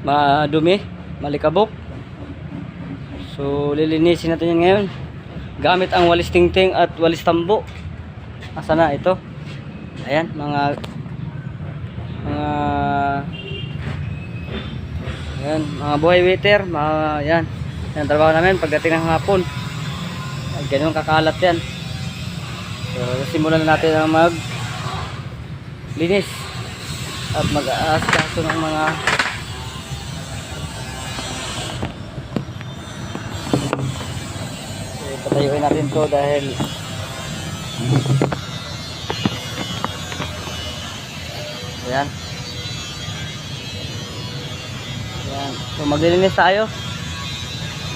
madumi, malikabok. So lilinisin natin yan ngayon gamit ang walis tingting at walis tambo. Asa na ito? Ayan, mga ayan, mga buhay waiter, yan. Yan trabaho namin pagdating ng hapon. Ay, ganun kakalat yan. So simulan na natin ang mag linis at mag-aaskaso ng mga patayuin natin to dahil ayan. Ayan. So maglilinis tayo.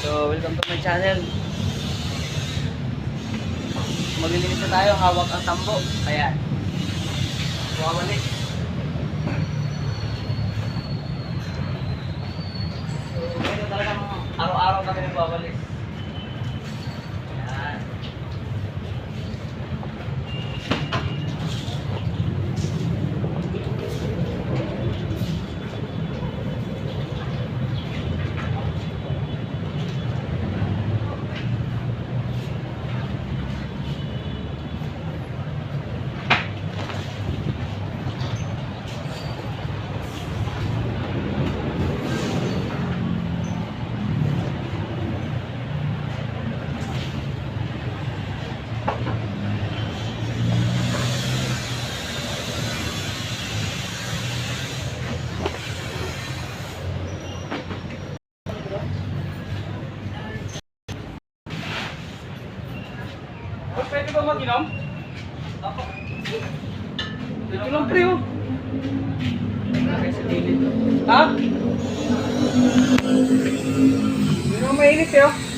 So welcome to my channel. Maglilinis na tayo, hawak ang tambo. Ayan. Wawalik. So ito talagang araw-araw kami nagwawalik. Pwede ba mag-inom? Ako. Dito lang pre oh. Ha? Hindi naman mainit eh oh.